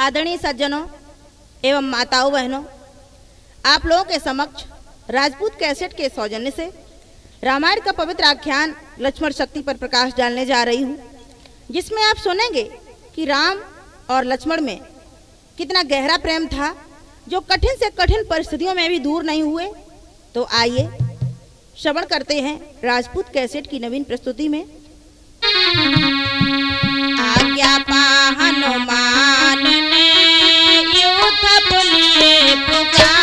आदरणीय सज्जनों एवं माताओं बहनों, आप लोगों के समक्ष राजपूत कैसेट के सौजन्य से रामायण का पवित्र आख्यान लक्ष्मण शक्ति पर प्रकाश डालने जा रही हूँ, जिसमें आप सुनेंगे कि राम और लक्ष्मण में कितना गहरा प्रेम था, जो कठिन से कठिन परिस्थितियों में भी दूर नहीं हुए। तो आइए श्रवण करते हैं राजपूत कैसेट की नवीन प्रस्तुति में। आज्ञा पा हनुमान ने युद्ध बुलिए पुकार,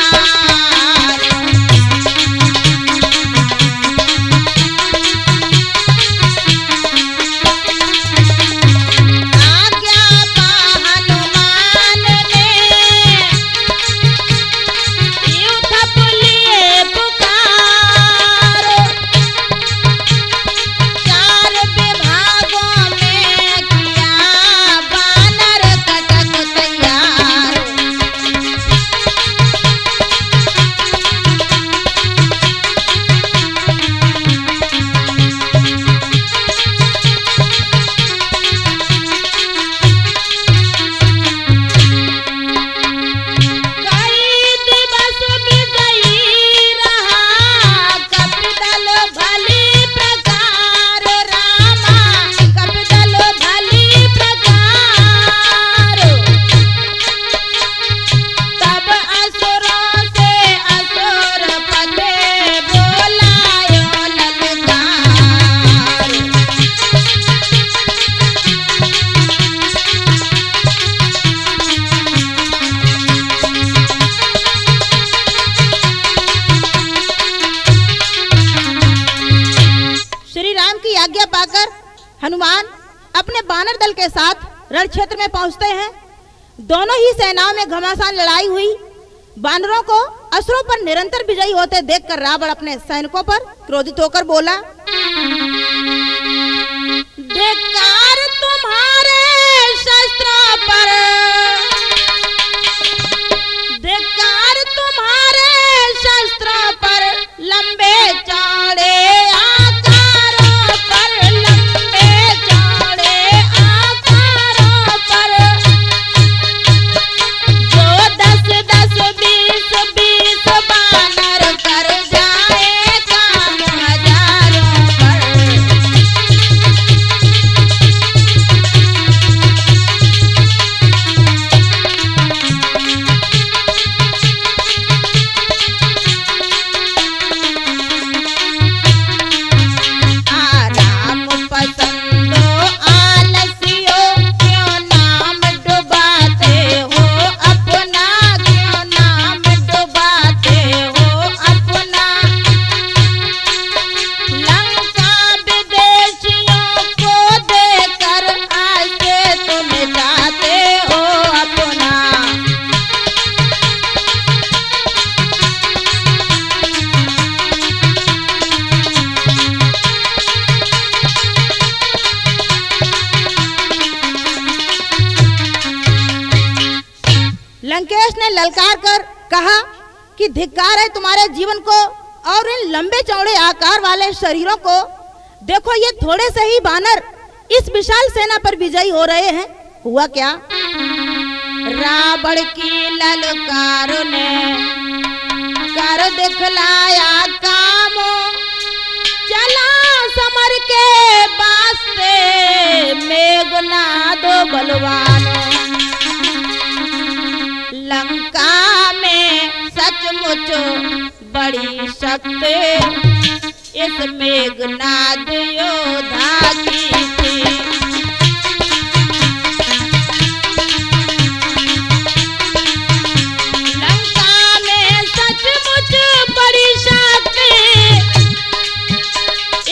आज्ञा पाकर हनुमान अपने बानर दल के साथ रण क्षेत्र में पहुंचते हैं। दोनों ही सेनाओं में घमासान लड़ाई हुई। बानरों को असुरों पर निरंतर विजयी होते देखकर रावण अपने सैनिकों पर क्रोधित होकर बोला, धिक्कार तुम्हारे शस्त्रों पर, धिक्कार तुम्हारे शस्त्रों पर, लंबे चौड़े लंकेश ने ललकार कर कहा कि धिक्कार है तुम्हारे जीवन को और इन लंबे चौड़े आकार वाले शरीरों को। देखो ये थोड़े से ही बानर इस विशाल सेना पर विजयी हो रहे हैं। हुआ क्या? रावण की ललकार ने कर दिखलाया काम, चला समर के वास्ते मेघनाद बलवान। लंका में सचमुच बड़ी शक्ति इस मेघनाद योद्धा की थी। लंका में सचमुच बड़ी शक्ति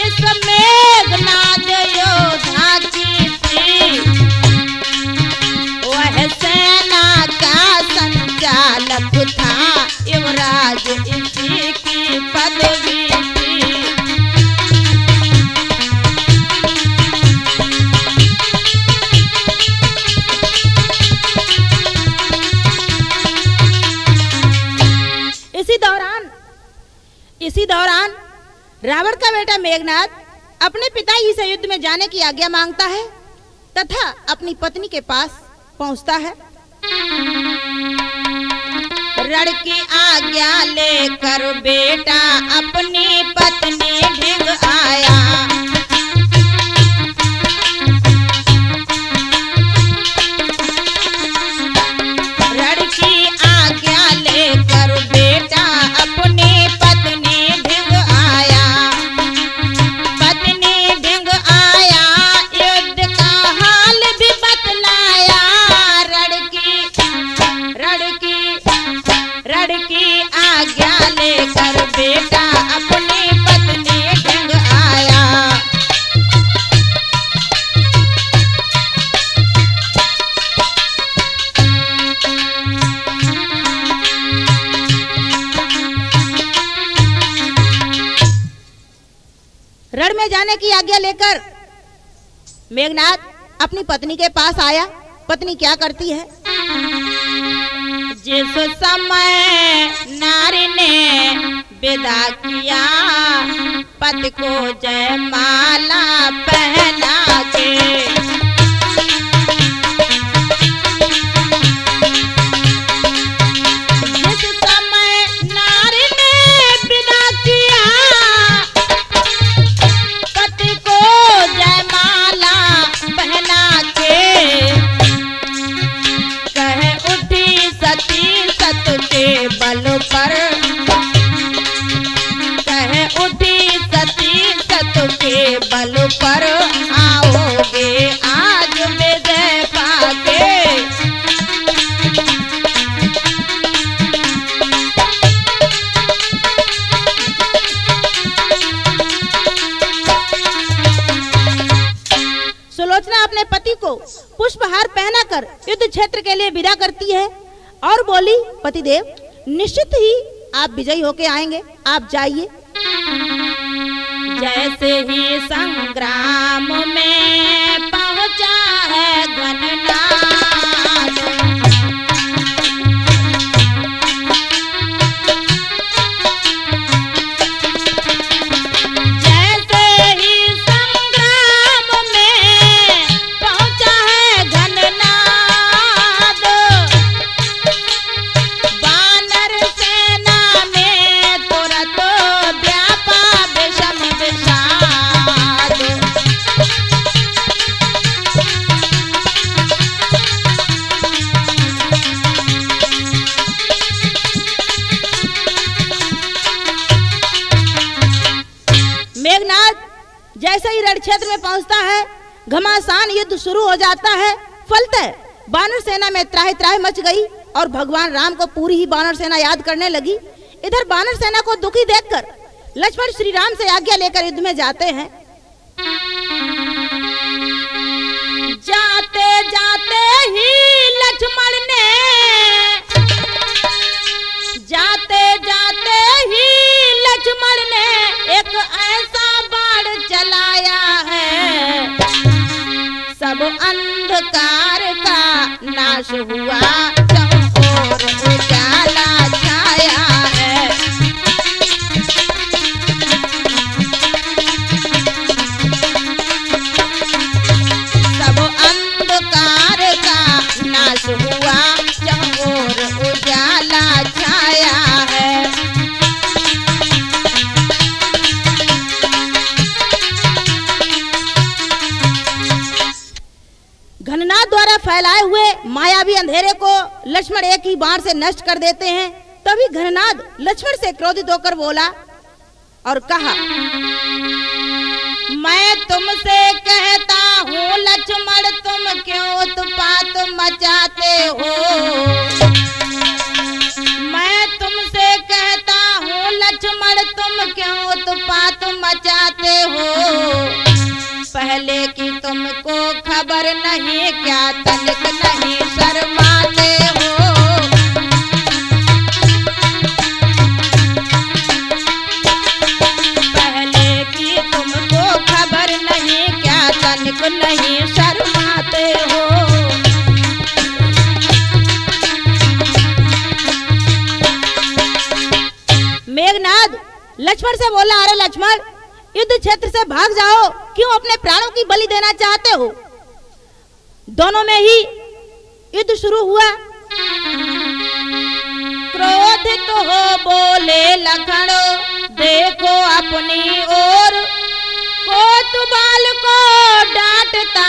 इस मेघनाद योद्धा की थी। वह सेना का संचालक था, युवराज इसी की पदवी थी। इसी दौरान रावण का बेटा मेघनाद अपने पिताजी से युद्ध में जाने की आज्ञा मांगता है तथा अपनी पत्नी के पास पहुंचता है। रण की आज्ञा लेकर बेटा अपनी पत्नी ढिंग आया। रण की आज्ञा लेकर बेटा अपनी पत्नी ढिंग आया। पत्नी ढिंग आया, युद्ध का हाल भी बतलाया। रण की आज्ञा लेकर बेटा अपनी पत्नी ढिंग आया। रण में जाने की आज्ञा लेकर मेघनाद अपनी पत्नी के पास आया। पत्नी क्या करती है? जिस समय नारी ने विदा किया पति को जयमाला पहना के। जिस समय नारी ने विदा किया पति को जयमाला पहना के, कह उठी सती सत के बल पर। कह उठी सती सत के बल पर, आओगे आज विजय पाके। सुलोचना अपने पति को पुष्पहार पहनाकर युद्ध क्षेत्र के लिए विदा करती है और बोली, पतिदेव निश्चित ही आप विजयी होके आएंगे, आप जाइए। जैसे ही संग्राम में पहुंचा है घननाद, जैसे ही संग्राम में पहुंचा है घननाद, बानर सेना में तुरंत व्यापा विषम विषाद। मेघनाद जैसे ही रण क्षेत्र में पहुंचता है घमासान युद्ध शुरू हो जाता है। फलतः बानर सेना में त्राहि त्राहि मच गई और भगवान राम को पूरी ही बानर सेना याद करने लगी। इधर बानर सेना को दुखी देखकर लक्ष्मण श्री राम से आज्ञा लेकर युद्ध में जाते हैं। जाते जाते ही लक्ष्मण ने, जाते जाते ही लक्ष्मण ने एक ऐसा बाण चलाया है, सब अंधकार का नाश हुआ, चारों ओर उजाला छाया है। सब अंधकार का नाश हुआ, चारों ओर उजाला छाया है। घननाद द्वारा फैलाए हुए मायावी अंधेरे को लक्ष्मण एक ही बाण से नष्ट कर देते हैं। तभी घननाद लक्ष्मण से क्रोधित होकर बोला और कहा, मैं तुमसे कहता हूँ लक्ष्मण, तुम क्यों उत्पात मचाते हो। मैं तुमसे कहता हूँ लक्ष्मण, तुम क्यों उत्पात मचाते हो। पहले की तुमको खबर नहीं, क्या तनिक नहीं शर्माते हो। पहले की तुमको खबर नहीं, क्या तनिक नहीं शर्माते हो। मेघनाद लक्ष्मण से बोला, अरे लक्ष्मण युद्ध क्षेत्र से भाग जाओ, क्यों अपने प्राणों की बलि देना चाहते हो। दोनों में ही युद्ध शुरू हुआ। क्रोधित हो बोले लखन, देखो अपनी ओर, कोतवाल को डांटता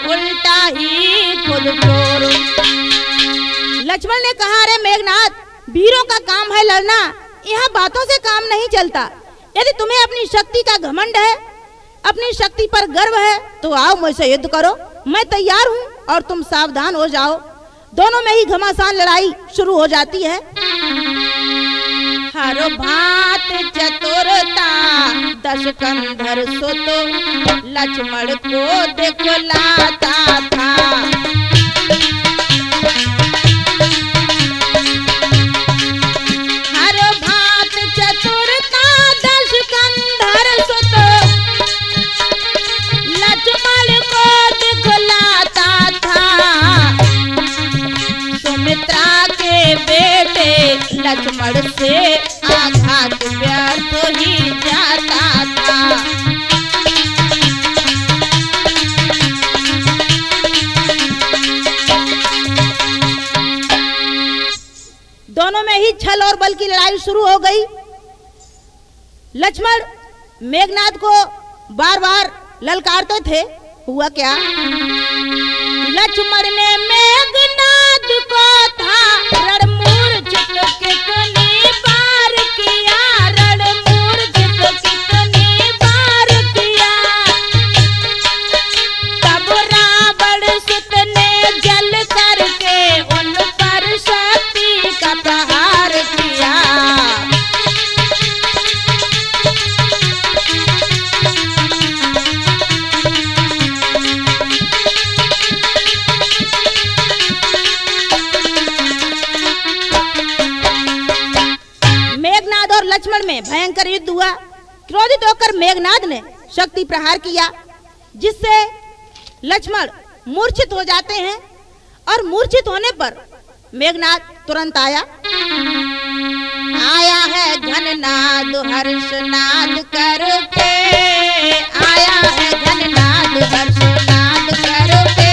उल्टा ही खुद चोर। लक्ष्मण ने कहा, अरे मेघनाथ, वीरों का काम है लड़ना, यहाँ बातों से काम नहीं चलता। यदि तुम्हें अपनी शक्ति का घमंड है, अपनी शक्ति पर गर्व है, तो आओ मुझसे युद्ध करो, मैं तैयार हूँ और तुम सावधान हो जाओ। दोनों में ही घमासान लड़ाई शुरू हो जाती है। हर भात चतुरता दश कंधर सुत, लक्ष्मण को दिखलाता था। हर भात चतुरता दश कंधर सुत, लक्ष्मण को दिखलाता था। सुमित्रा के बेटे लक्ष्मण से आघात व्यर्थ ही जाता था। दोनों में ही छल और बल की लड़ाई शुरू हो गई। लक्ष्मण मेघनाद को बार बार ललकारते थे। हुआ क्या, लक्ष्मण ने मेघनाद को था रणमूर्छित कितनी बार किया, रणमूर्छित कितनी बार किया। तब रावण सुत ने जल करके उन पर शक्ति का प्रहार किया। लक्ष्मण में भयंकर युद्ध हुआ। क्रोधित होकर मेघनाद ने शक्ति प्रहार किया, जिससे लक्ष्मण मूर्छित हो जाते हैं। और मूर्छित होने पर मेघनाद तुरंत आया है घननाद हर्षनाद करके, आया है घननाद हर्षनाद करके।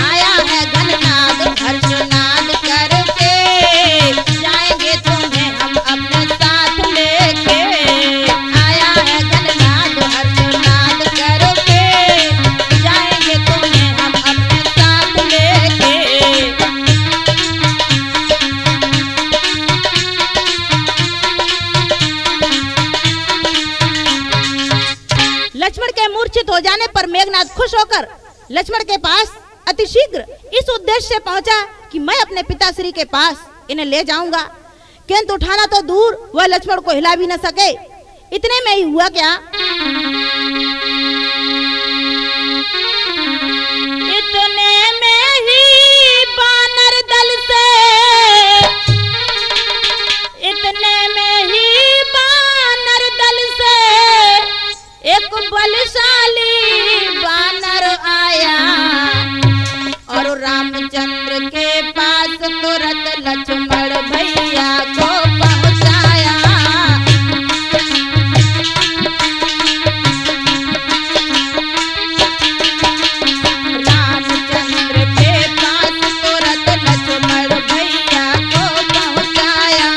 आया है घननाद हर्षनाद करके, जाएंगे तुम्हें हम अपने साथ लेके। आया है घननाद हर्षनाद करके, जाएंगे तुम्हें हम अपने साथ लेके। लक्ष्मण के मूर्छित हो जाने पर मेघनाद खुश होकर लक्ष्मण के पास अतिशीघ्र इस उद्देश्य से पहुंचा कि मैं अपने पिताश्री के पास इन्हें ले जाऊंगा, किंतु उठाना तो दूर, वह लक्ष्मण को हिला भी न सके। इतने में ही हुआ क्या, इतने में ही बानर दल से, इतने में ही बानर दल से एक बलशाली बानर आया और रामचंद्र के पास तुरंत लक्ष्मण भैया को पहुंचाया। रामचंद्र के पास तुरंत लक्ष्मण भैया को पहुंचाया।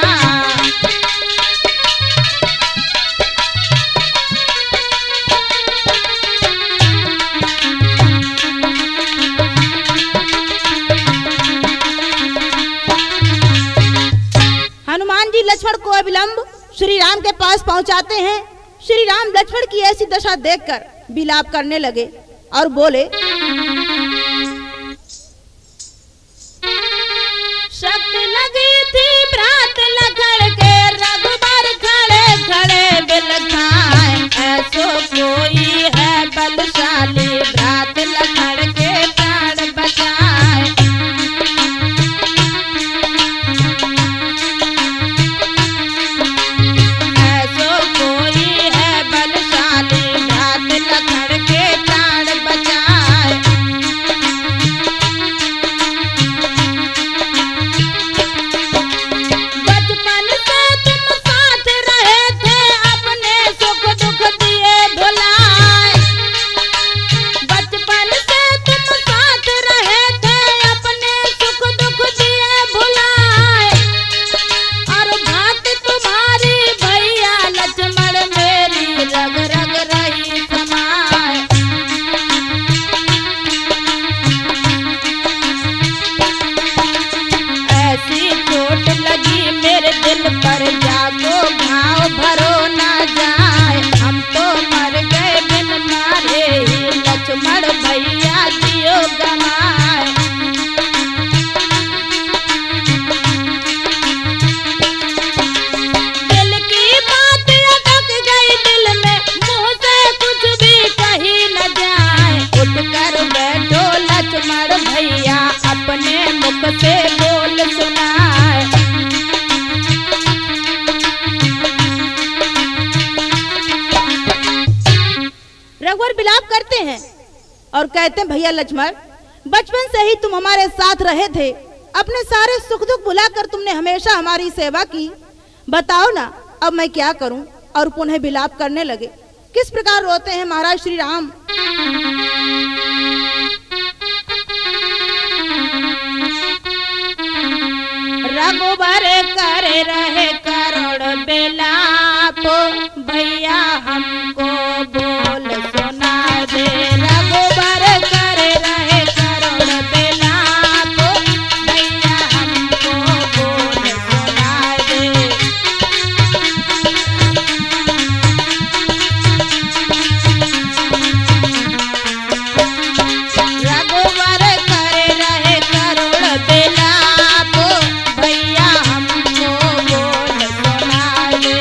हनुमान जी लक्ष्मण को अविलंब श्री राम के पास पहुंचाते हैं। श्री राम लक्ष्मण की ऐसी दशा देखकर विलाप करने लगे और बोले, शक्ति लगी थी भ्रात लखन के, रघुबर खड़े खड़े बिल खाए। ऐसो कोई है बलशाली, भ्रात लखन के प्राण बचाए। ऐसो कोई है बलशाली, भ्रात लखन के प्राण बचाए। बचपन से तुम साथ रहे थे, अपने सुख दुख दिए भुलाए। रघुवर विलाप करते हैं और कहते हैं, भैया लक्ष्मण, बचपन से ही तुम हमारे साथ रहे थे, अपने सारे सुख दुख भुलाकर तुमने हमेशा हमारी सेवा की, बताओ ना अब मैं क्या करूं। और पुनः विलाप करने लगे। किस प्रकार रोते हैं महाराज श्री राम। रघुबर करे रहे करोड़ विलाप, भैया हमको बोल सुना दे। रघुबर करे रहे करोड़ विलाप, भैया हमको बोल सुना दे। रघुबर करे रहे करोड़ विलाप, भैया हमको बोल सुना दे।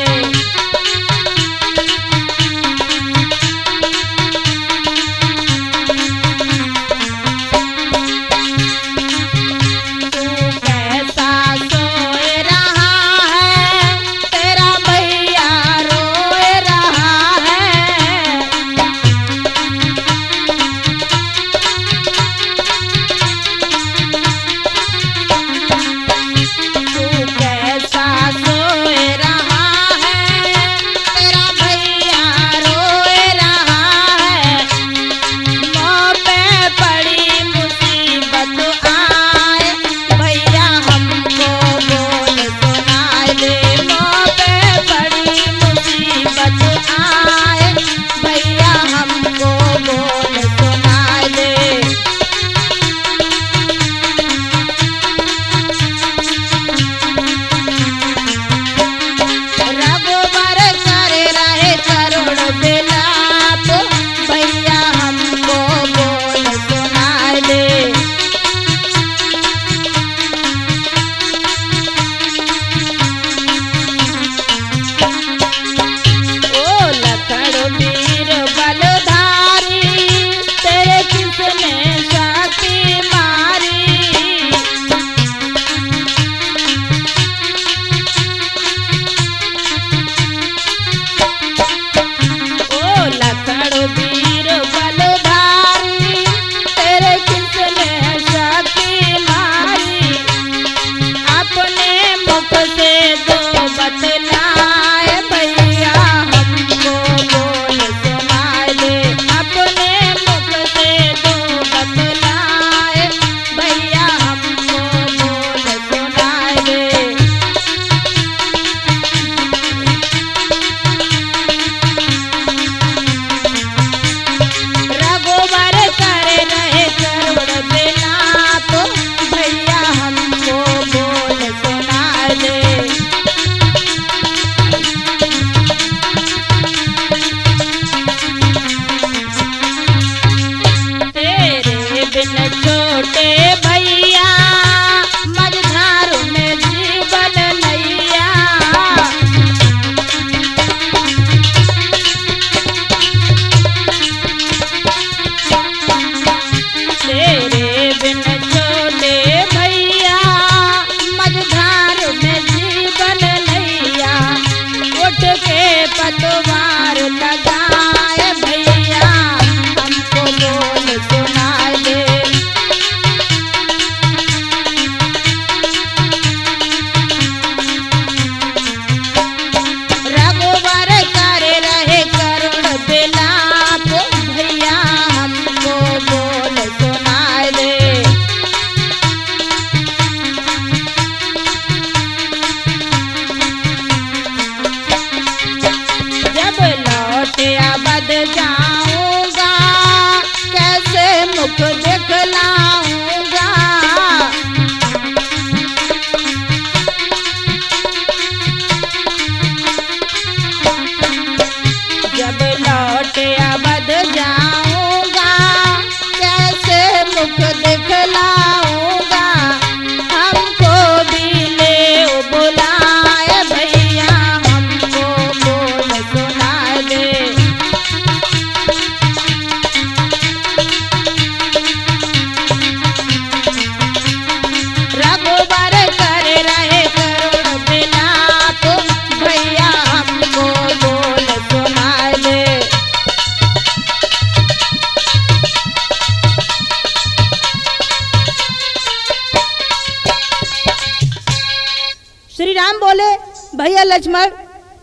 लक्ष्मण,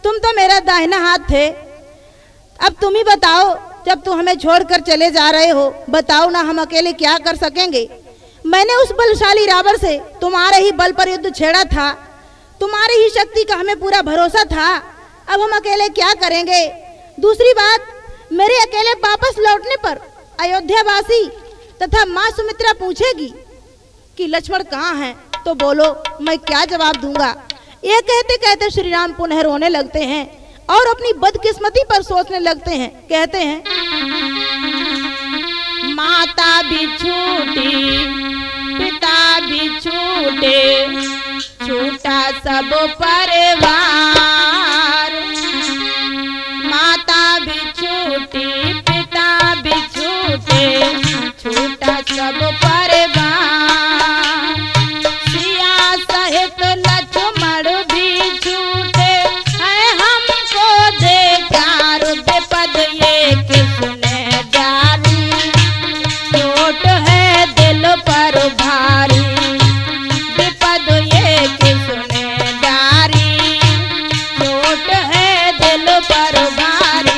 तुम तो मेरा दाहिना हाथ थे, अब तुम ही बताओ, जब तुम हमें छोड़कर चले जा रहे हो, बताओ ना हम अकेले क्या कर सकेंगे। मैंने उस बलशाली रावण से तुम्हारे ही बल पर युद्ध छेड़ा था, तुम्हारी ही शक्ति का हमें पूरा भरोसा था, अब हम अकेले क्या करेंगे। दूसरी बात, मेरे अकेले वापस लौटने पर अयोध्यावासी तथा माँ सुमित्रा पूछेगी कि लक्ष्मण कहाँ हैं, तो बोलो मैं क्या जवाब दूंगा। ये कहते कहते श्री राम पुनः रोने लगते हैं और अपनी बदकिस्मती पर सोचने लगते हैं। कहते हैं, माता भी छूटी, पिता भी छूटे, छूटा सब परिवार। माता भी छूटी, पिता भी छूटे, छूटा सब परिवार। सिया सहित लक्ष्मण भी छूटे, है हमको देखा रुद्रपद ये किसने डाली। चोट है दिल पर भारी, विपद ये किसने डाली। चोट है दिल पर भारी।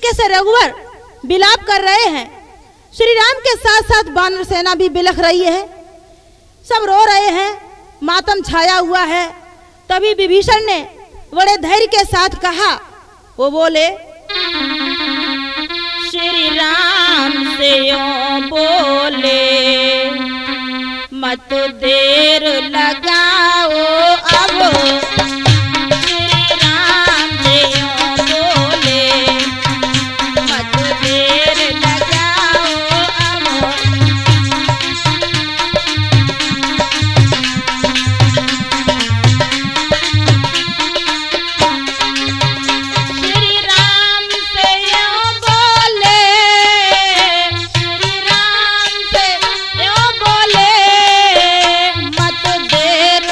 से रघुवर विलाप कर रहे हैं। श्री राम के साथ साथ वानर सेना भी बिलख रही है, सब रो रहे हैं, मातम छाया हुआ है। तभी विभीषण ने बड़े धैर्य के साथ कहा, वो बोले, श्री राम से यूं बोले, मत देर लगाओ अब। देर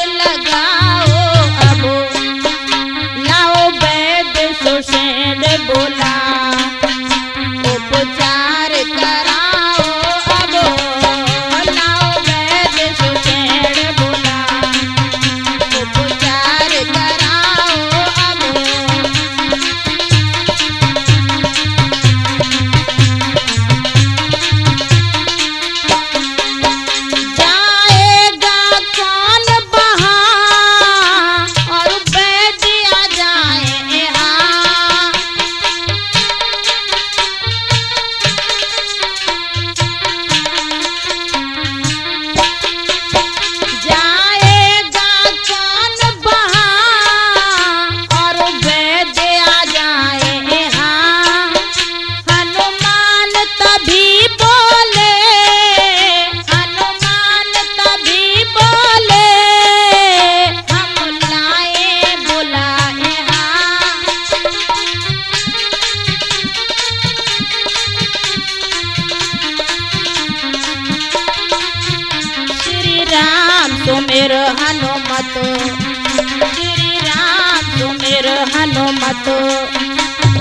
हनुमत,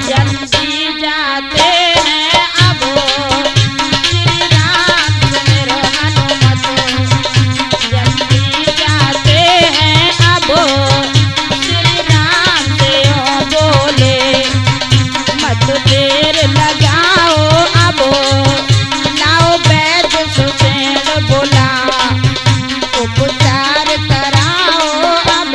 जल्दी जाते हैं अब श्री राम सुमिरो हनुमत, जल्दी जाते हैं अब श्री राम से बोले, मत देर लगाओ अब, लाओ वैद्य सुषेण बोला, उपचार कराओ अब।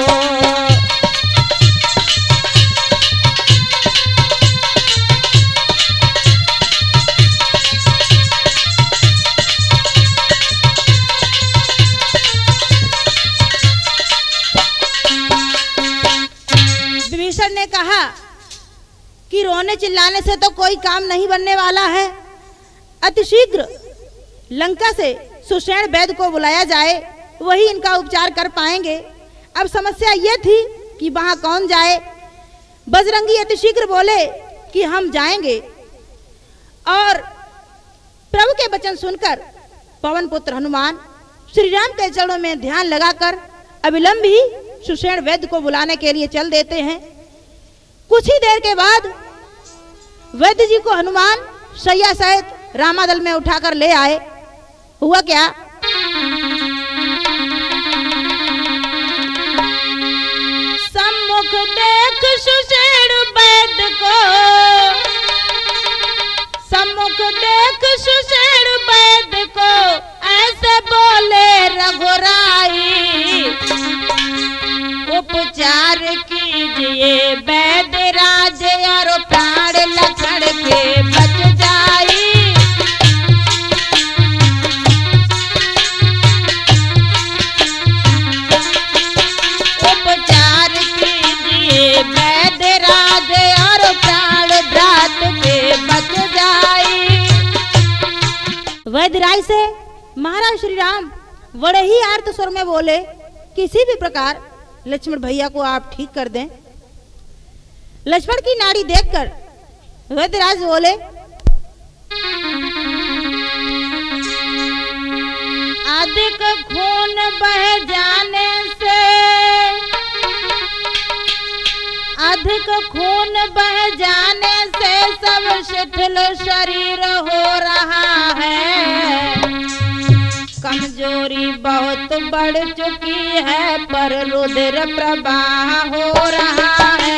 विभीषण ने कहा कि रोने चिल्लाने से तो कोई काम नहीं बनने वाला है, अतिशीघ्र लंका से सुषेण वैद्य को बुलाया जाए, वही इनका उपचार कर पाएंगे। अब समस्या ये थी कि वहां कौन जाए। बजरंगी अतिशीघ्र बोले कि हम जाएंगे, और प्रभु के वचन सुनकर पवन पुत्र हनुमान श्री राम के चरणों में ध्यान लगाकर अविलंब ही सुषेण वैद्य को बुलाने के लिए चल देते हैं। कुछ ही देर के बाद वैद्य जी को हनुमान शैया सहित रामादल में उठाकर ले आए। हुआ क्या, सम्मुख देख सुषेण वैद्य को, सम्मुख देख सुषेण वैद्य को, ऐसे बोले रघुराई, उपचार कीजिए वैद्य राज, और प्राण लखन के बच जाई। उपचार कीजिए वैद्य राज, और प्राण भ्रात के बच जाई। वैद्यराज से महाराज श्री राम बड़े ही आर्त स्वर में बोले, किसी भी प्रकार लक्ष्मण भैया को आप ठीक कर दें। लक्ष्मण की नाड़ी देखकर वैद्यराज बोले, अधिक खून बह जाने से, अधिक खून बह जाने से सब शिथिल शरीर हो रहा है, कमजोरी बहुत बढ़ चुकी है, पर रुधिर प्रवाह हो रहा है।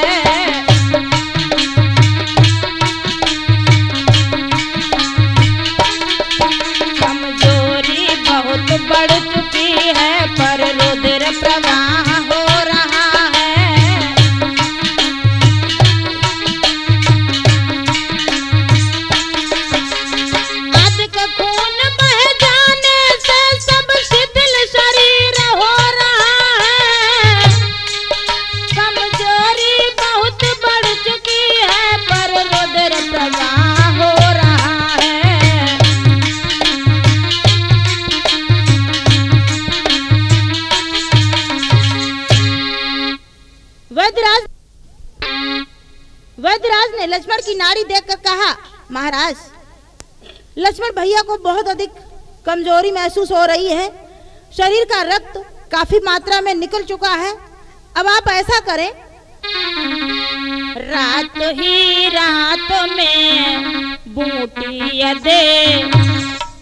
कमजोरी बहुत बढ़ चुकी है, पर रुधिर प्रवाह हो रहा है। अधिक खून बह जाने से सब शिथिल शरीर हो रहा है, कमजोरी बहुत बढ़ चुकी है, पर रुधिर प्रवाह हो रहा है। वैद्यराज ने लक्ष्मण की नाड़ी देखकर कहा, महाराज लक्ष्मण भैया को बहुत अधिक कमजोरी महसूस हो रही है, शरीर का रक्त काफी मात्रा में निकल चुका है। अब आप ऐसा करें, रात ही रात में बूटी दे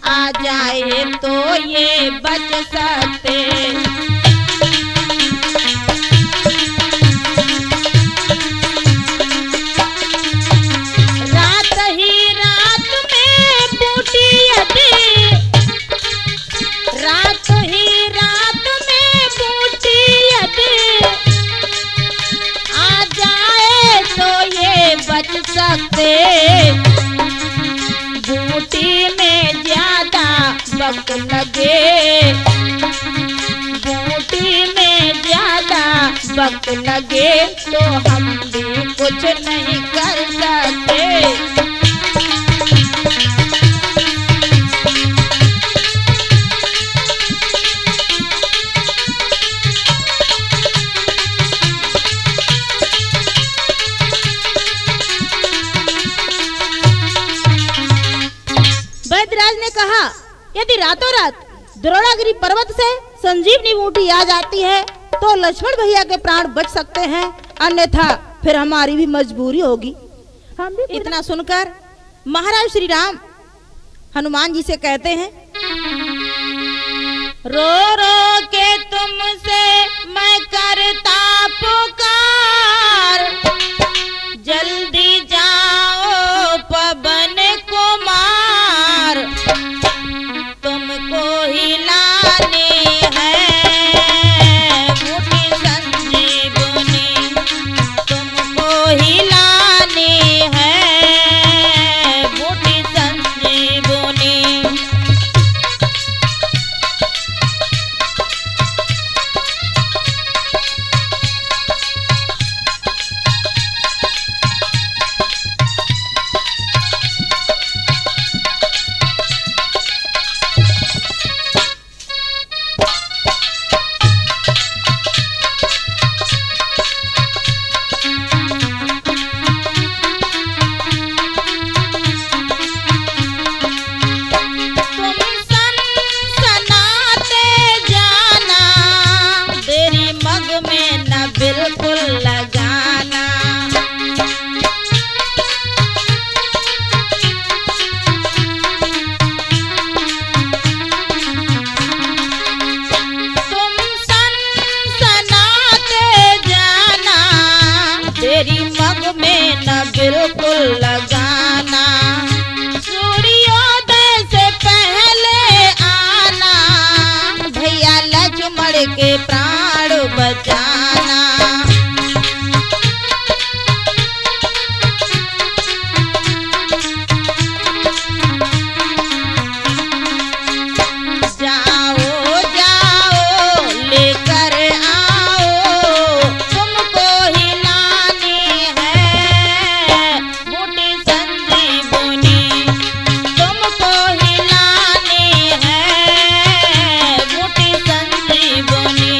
आ जाए तो ये बच सकते। सकते बूटी में ज्यादा वक्त लगे, बूटी में ज्यादा वक्त लगे तो हम भी कुछ नहीं कर सकते। वैद्यराज ने कहा, यदि रातों रात द्रोणागिरी पर्वत से संजीवनी बूटी आ जाती है तो लक्ष्मण भैया के प्राण बच सकते हैं, अन्यथा फिर हमारी भी मजबूरी होगी। हम भी इतना सुनकर महाराज श्री राम हनुमान जी से कहते हैं, रो रो के तुमसे मैं करता पुकार, जल्दी जाओ पवन कुमार, तुमको ही लाने हैं बूटी संजीवनी, तुमको ही लाने हैं बूटी संजीवनी। बिल्कुल लगाना, सूर्योदय से पहले आना, भैया लक्ष्मण के प्राण बचाना। जाओ जाओ लेकर आओ, तुमको ही लानी है बूटी संजीवनी, तुमको ही लानी है बूटी संजीवनी।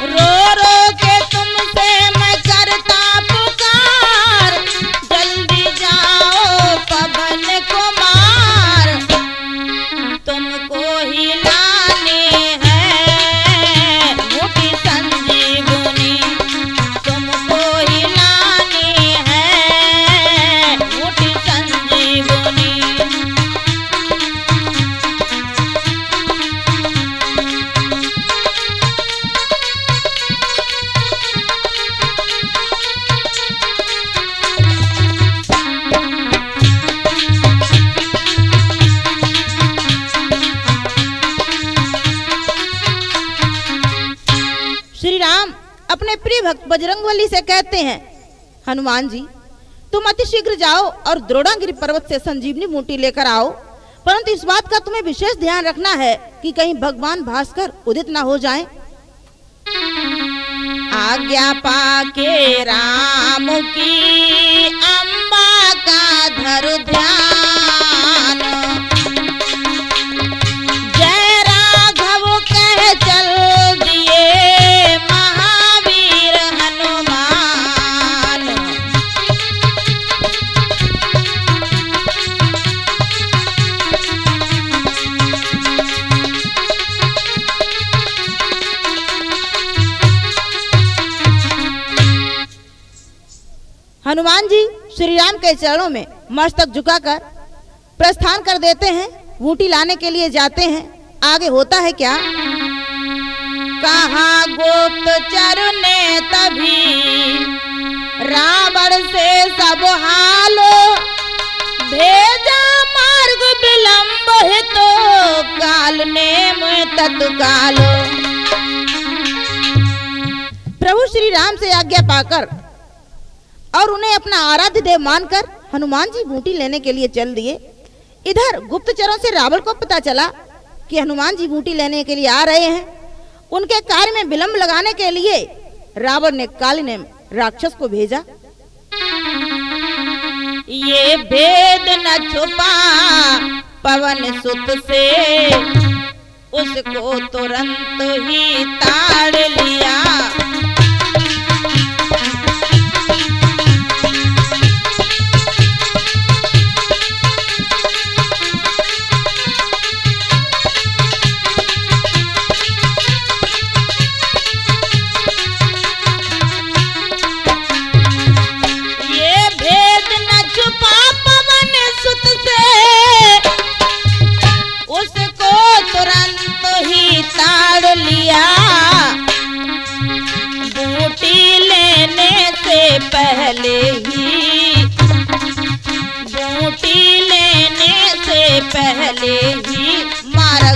रो रो के तुमसे मैं करता पुकार, जल्दी जाओ पवन कुमार, तुमको ही लाने हैं बूटी संजीवनी, तुमको ही लाने हैं बूटी संजीवनी। श्री राम अपने प्रिय भक्त बजरंगबली से कहते हैं, हनुमान जी तुम अति शीघ्र जाओ और द्रोणागिरि पर्वत से संजीवनी बूटी लेकर आओ, परंतु इस बात का तुम्हें विशेष ध्यान रखना है कि कहीं भगवान भास्कर उदित ना हो जाएं। आज्ञा पाके राम की अम्बा का धर ध्यान, जय राघव कह चल दिए महावीर हनुमान। हनुमान जी श्री राम के चरणों में मस्तक झुकाकर प्रस्थान कर देते हैं, बूटी लाने के लिए जाते हैं। आगे होता है क्या, कहा गुप्तचर ने तभी रावण से सब हालो, भेजा मार्ग विलंब है तो काल नेम तत्कालो। प्रभु श्री राम से आज्ञा पाकर और उन्हें अपना आराध्य देव मानकर हनुमान जी बूटी लेने के लिए चल दिए। इधर गुप्तचरों से रावण को पता चला कि हनुमान जी बूटी लेने के लिए आ रहे हैं। उनके कार्य में विलंब लगाने के लिए रावण ने कालिनेम राक्षस को भेजा। ये भेद न छुपा पवन सुत से, उसको तुरंत ही ताड़ लिया।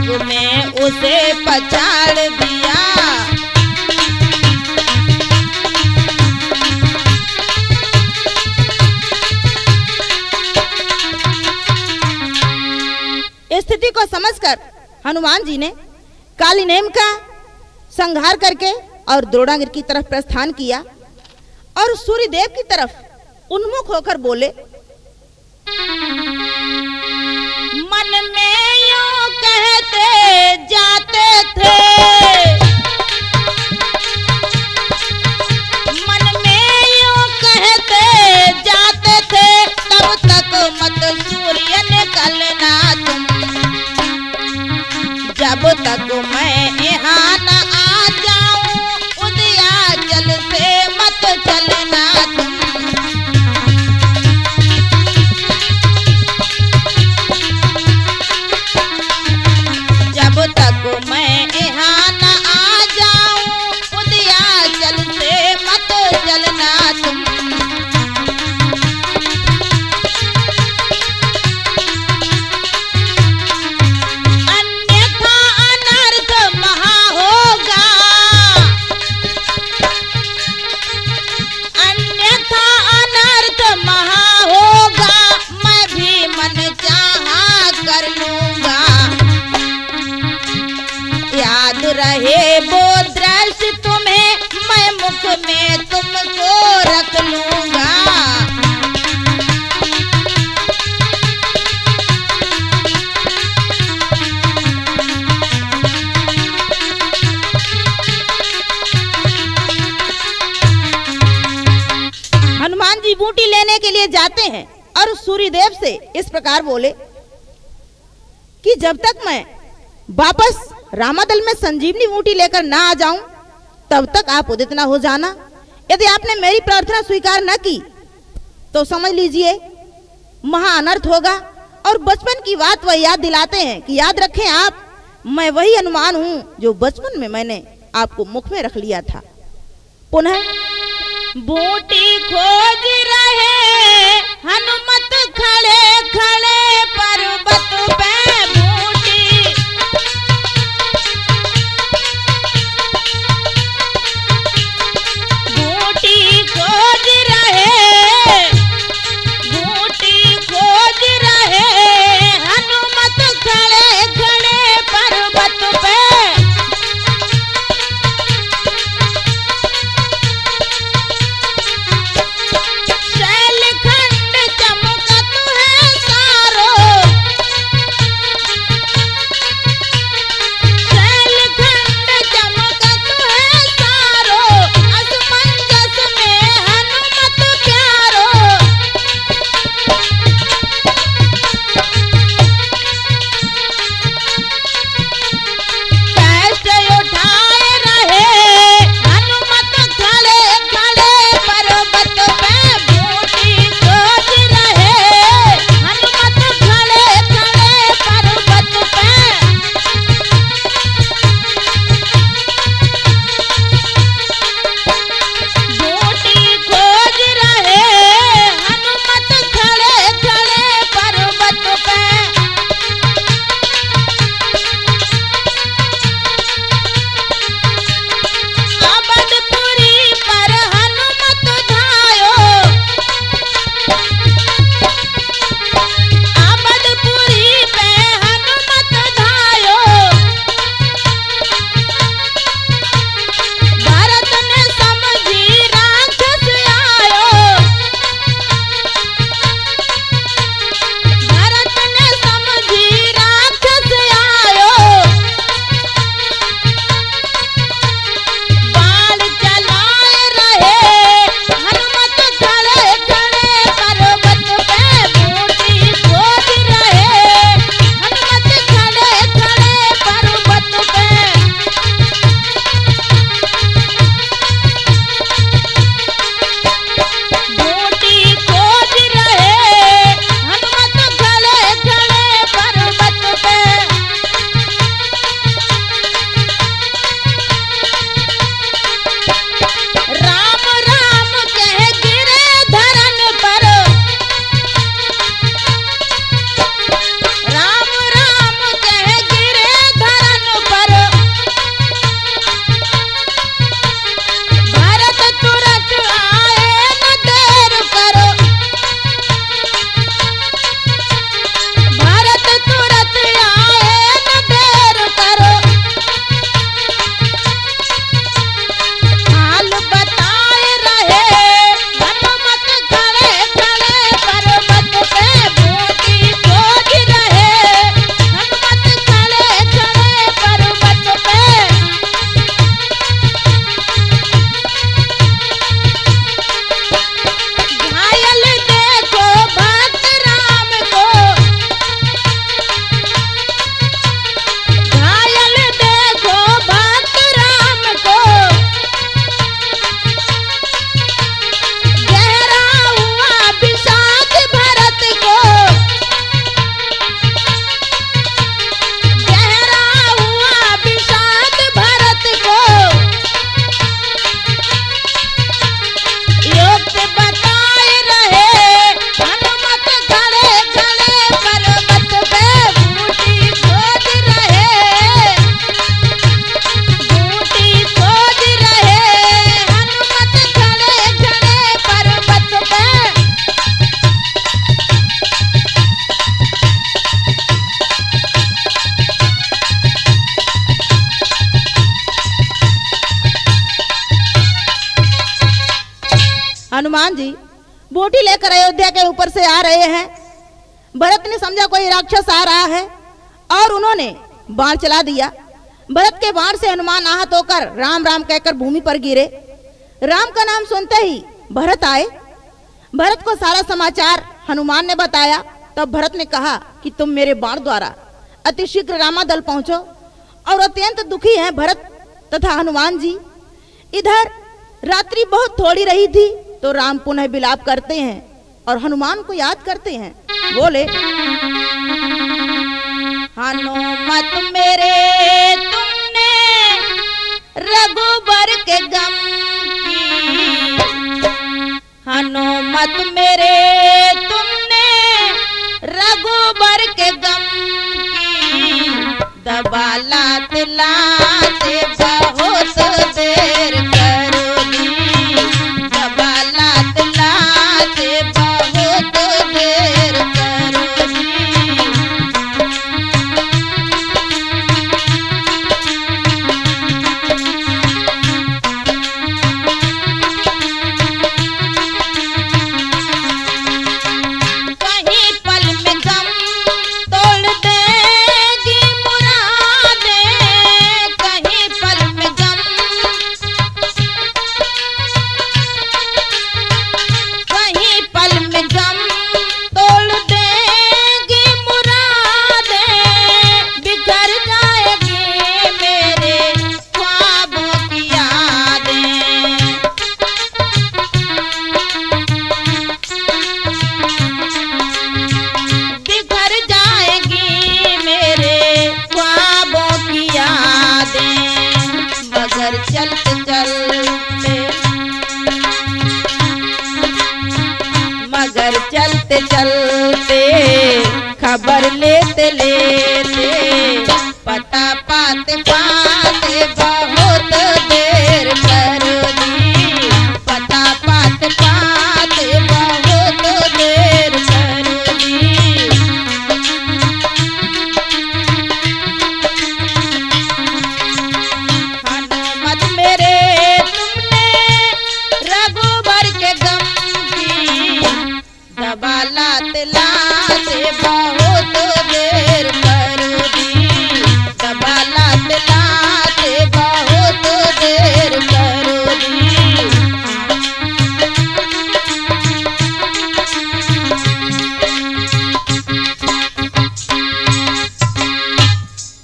जग में उसे पछाड़ दिया। स्थिति को समझकर हनुमान जी ने काली नेम का संहार करके और द्रोणागिरि की तरफ प्रस्थान किया और सूर्यदेव की तरफ उन्मुख होकर बोले, मन में यूं कहते जाते थे, मन में यूं कहते जाते थे, तब तक मत सूर्य निकलना तुम, जब तक मैं यहाँ न आ जाऊं उदयाचल से मत चलना तुम। जब तक मैं यहाँ न आ जाऊं उदयाचल से मत चलना तुम। रहे वो दृश्य तुम्हें, मैं मुख में तुमको रख लूंगा। हनुमान जी बूटी लेने के लिए जाते हैं और सूर्यदेव से इस प्रकार बोले कि जब तक मैं वापस रामादल में संजीवनी बूटी लेकर ना आ जाऊं तब तक आप उदित ना हो जाना। यदि आपने मेरी प्रार्थना स्वीकार न की तो समझ लीजिए महा अनर्थ होगा। और बचपन की बात वह याद दिलाते हैं कि याद रखें आप, मैं वही हनुमान हूं जो बचपन में मैंने आपको मुख में रख लिया था। पुनः बूटी खोज रहे हनुमत खड़े खड़े पर्वत पे, हनुमान जी बोटी लेकर अयोध्या के ऊपर से आ रहे हैं। भरत ने समझा कोई राक्षस आ रहा है और उन्होंने बाण चला दिया। भरत के बाण से हनुमान आहत होकर राम राम कहकर भूमि पर गिरे। राम का नाम सुनते ही भरत आए। भरत को सारा समाचार हनुमान ने बताया। तब भरत ने कहा कि तुम मेरे बाण द्वारा अतिशीघ्र रामादल पहुंचो। और अत्यंत दुखी हैं भरत तथा हनुमान जी। इधर रात्रि बहुत थोड़ी रही थी तो राम पुनः विलाप करते हैं और हनुमान को याद करते हैं। बोले, हनुमत मेरे तुमने रघुबर के गम की, हनुमत मेरे तुमने रघुबर के गम की, दबा लात लाते बहुत देर कर दी, दबा लात लाते बहुत देर कर दी। कहीं पल में गम तोड़ देगी मुरादें, कहीं पल में गम, कहीं पल में गम तोड़ देगी मुरादें, बिखर जाएगी मेरे ख्वाबों की यादें। बिखर जाएगी मेरे ख्वाबों की यादें। मगर चलते चलते, मगर चलते चलते, खबर लेते लेते, पता पाते पाते बहुत देर कर दी, पता पाते पाते बहुत देर कर दी। हनुमत मेरे तुमने रघुबर के गम की, दबा लाते लाते बहुत देर कर दी, दबा लाते लाते बहुत देर कर दी।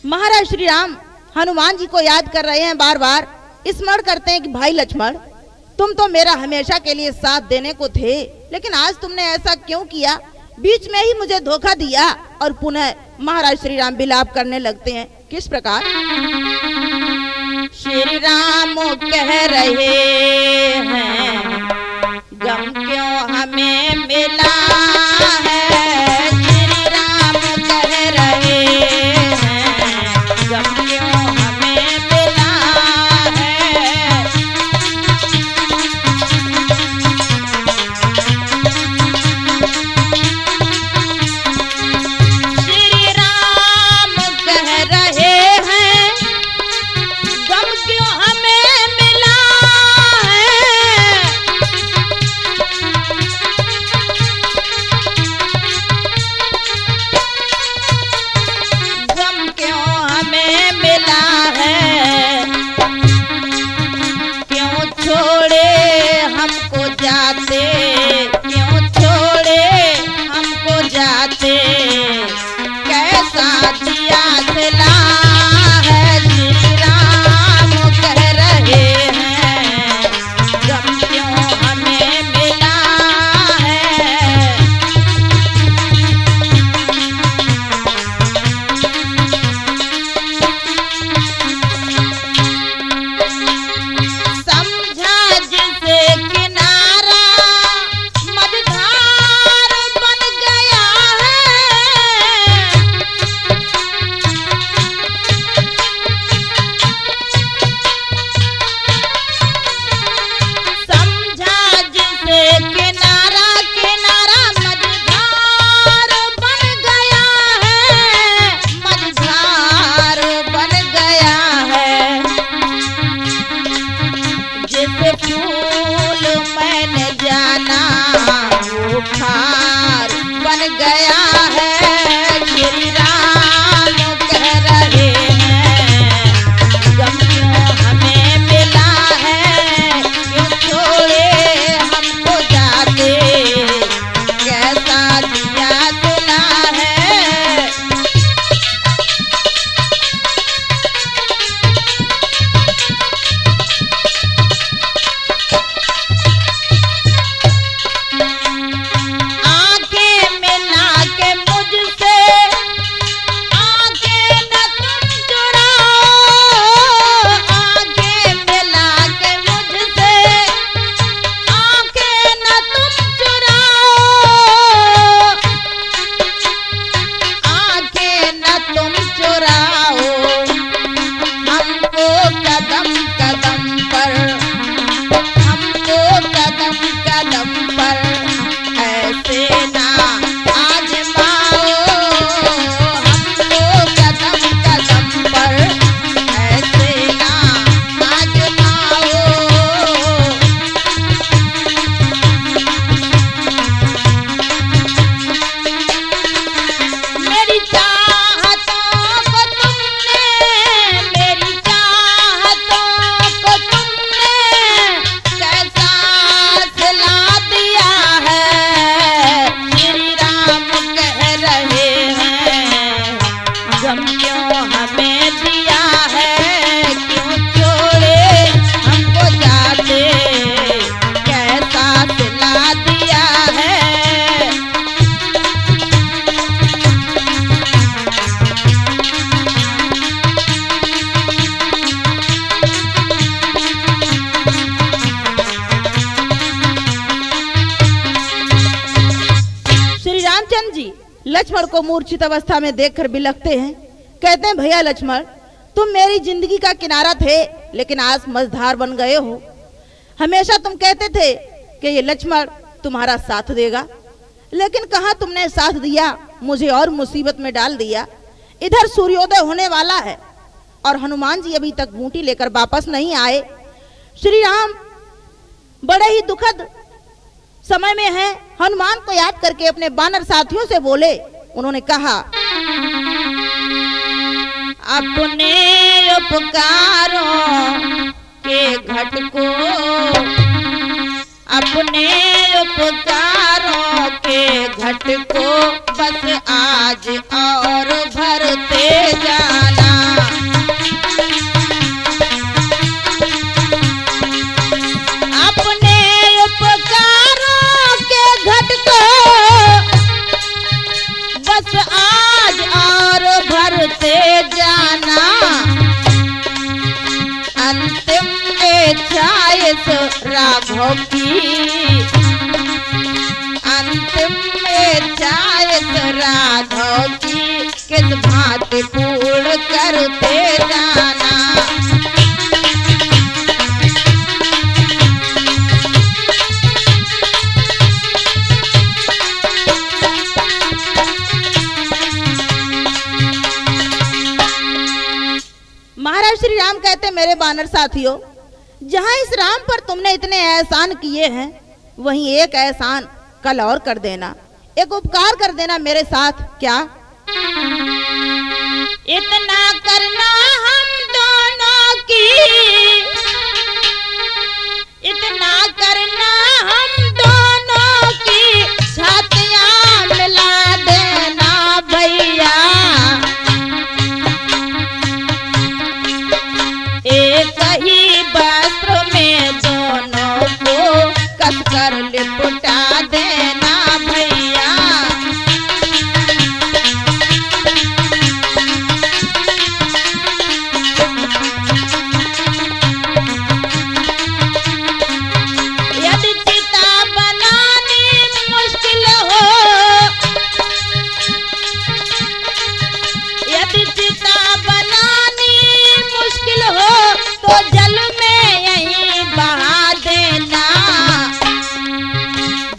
महाराज श्री राम हनुमान जी को याद कर रहे हैं, बार बार स्मरण करते हैं कि भाई लक्ष्मण, तुम तो मेरा हमेशा के लिए साथ देने को थे, लेकिन आज तुमने ऐसा क्यों किया? बीच में ही मुझे धोखा दिया। और पुनः महाराज श्री राम विलाप करने लगते हैं। किस प्रकार? श्री राम कह रहे हैं, गम क्यों हमें मिला है? श्री राम कह रहे हैं, गम क्यों हमें मिला है? श्री राम कह रहे हैं, गम क्यों हमें मिला है? लक्ष्मण को मूर्छित अवस्था में देखकर बिलखते हैं। कहते हैं, भैया लक्ष्मण, तुम मेरी जिंदगी का किनारा थे, लेकिन आज मझधार बन गए हो। हमेशा तुम कहते थे कि ये लक्ष्मण तुम्हारा साथ देगा, लेकिन कहाँ तुमने साथ दिया, मुझे और मुसीबत में डाल दिया। इधर सूर्योदय होने वाला है और हनुमान जी अभी तक बूटी लेकर वापस नहीं आए। श्री राम बड़े ही दुखद समय में हैं। हनुमान को याद करके अपने वानर साथियों से बोले। उन्होंने कहा, अपने उपकारों के घट को, अपने उपकारों के घट को बस आज और भरते जाना। अपने उपकारों के घट को बस आज और भरते जाना। अंतिम इच्छा इस राघव की, अंतिम इच्छा इस राघव की किस भांति पूर्ण करते जाना। महाराज श्री राम कहते, मेरे वानर साथियों, जहां इस राम पर तुमने इतने एहसान किए हैं, वहीं एक एहसान कल और कर देना, एक उपकार कर देना मेरे साथ। क्या? इतना करना हम दोनों की, इतना करना हम दोनों की छातियां मिला देना भैया। एक ही वस्त्र में दोनों को कसकर लिपटा देना भैया। यदि चिता बनानी मुश्किल हो, यदि चिता बनानी मुश्किल हो तो जल में यहीं बहा देना।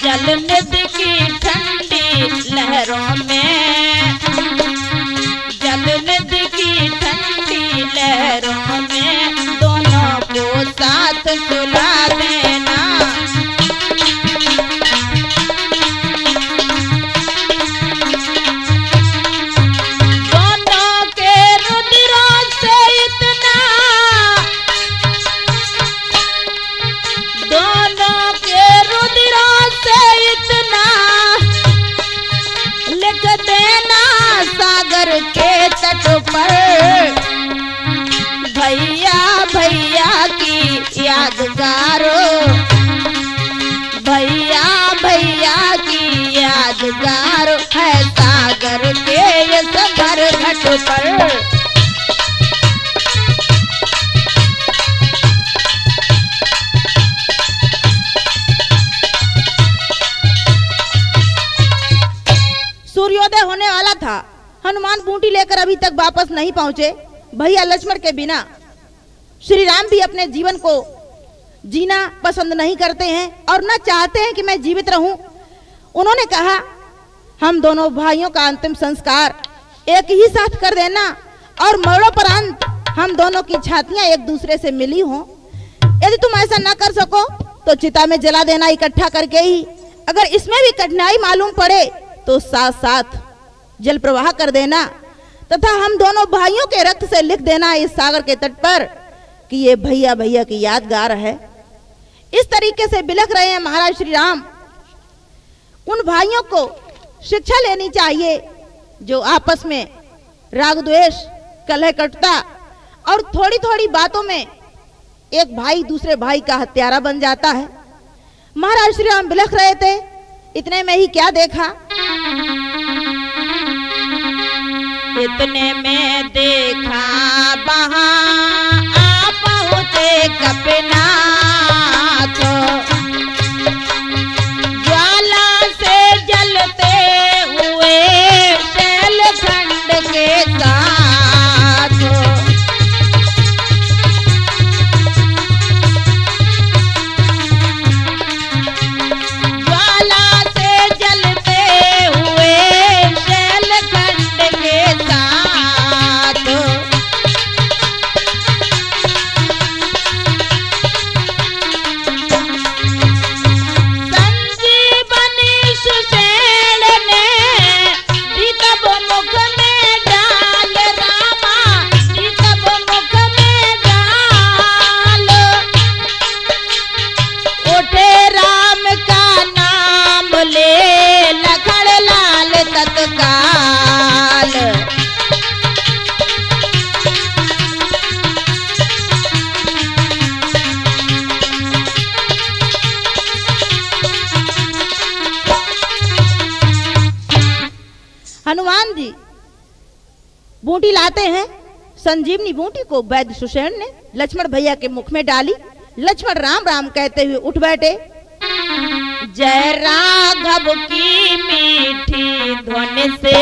जल नदी की ठंडी लहरों में, जल नदी की ठंडी लहरों में दोनों को साथ सुला देना। दोनों के रुधिरों से इतना, दोनों के रुधिरों से इतना लिख देना सागर के तट पर। भैया भैया की यादगारो, भैया भैया की यादगारो है सागर के ये सबर घट पर। सूर्योदय होने वाला था। हनुमान बूटी लेकर अभी तक वापस नहीं पहुंचे। भैया लक्ष्मण के बिना श्री राम भी अपने जीवन को जीना पसंद नहीं करते हैं और न चाहते हैं कि मैं जीवित रहूं। उन्होंने कहा, हम दोनों भाइयों का अंतिम संस्कार एक ही साथ कर देना और मरणोपरांत हम दोनों की छातियां एक दूसरे से मिली हों। यदि तुम ऐसा न कर सको तो चिता में जला देना इकट्ठा करके ही। अगर इसमें भी कठिनाई मालूम पड़े तो साथ साथ जल प्रवाह कर देना तथा हम दोनों भाइयों के रक्त से लिख देना इस सागर के तट पर कि ये भैया भैया की यादगार है। इस तरीके से बिलख रहे हैं महाराज श्री राम। उन भाइयों को शिक्षा लेनी चाहिए जो आपस में राग द्वेष, कलह कटुता और थोड़ी थोड़ी बातों में एक भाई दूसरे भाई का हत्यारा बन जाता है। महाराज श्री राम बिलख रहे थे। इतने में ही क्या देखा, इतने में देखा वहां आ पहुंचे कपिनाथ। ज्वाला से जलते हुए बूटी लाते हैं। संजीवनी बूटी को वैद्य सुषेण ने लक्ष्मण भैया के मुख में डाली। लक्ष्मण राम राम कहते हुए उठ बैठे। जय राघव की मीठी ध्वनि से,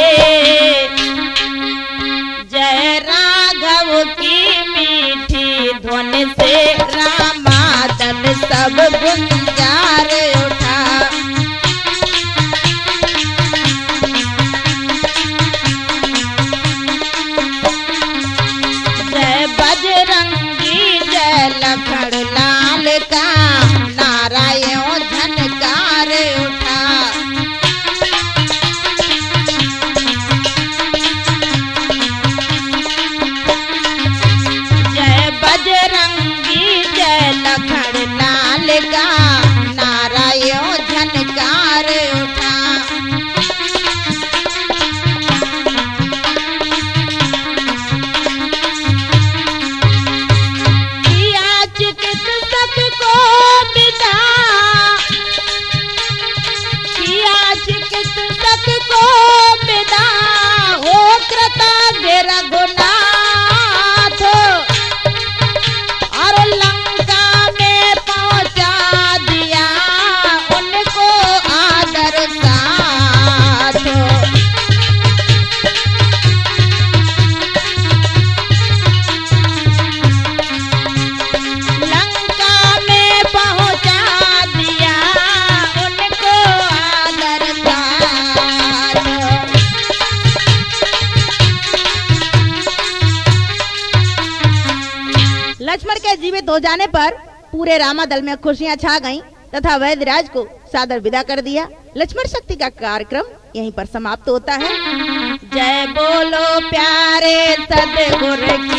जय राघव की मीठी ध्वनि से, रामादल सब गुंजार उठा। जय बजरंगी जय लखन लाल का, नारायण झनकार उठा। जय बजरंगी जय लखन लाल का, नारायण झनकार उठा। किया चिकित्सक को विदा, किया चिकित्सक को विदा, हो कृतज्ञ रघुनाथ। और लंका में पहुंचा दिया उनको आदर साथ। लंका में पहुंचा दिया उनको आदर साथ। लक्ष्मण के जीवित हो जाने पर पूरे रामादल में खुशियां छा गईं तथा वैद्यराज को सादर विदा कर दिया। लक्ष्मण शक्ति का कार्यक्रम यहीं पर समाप्त होता है। जय बोलो प्यारे सद्गुरु की।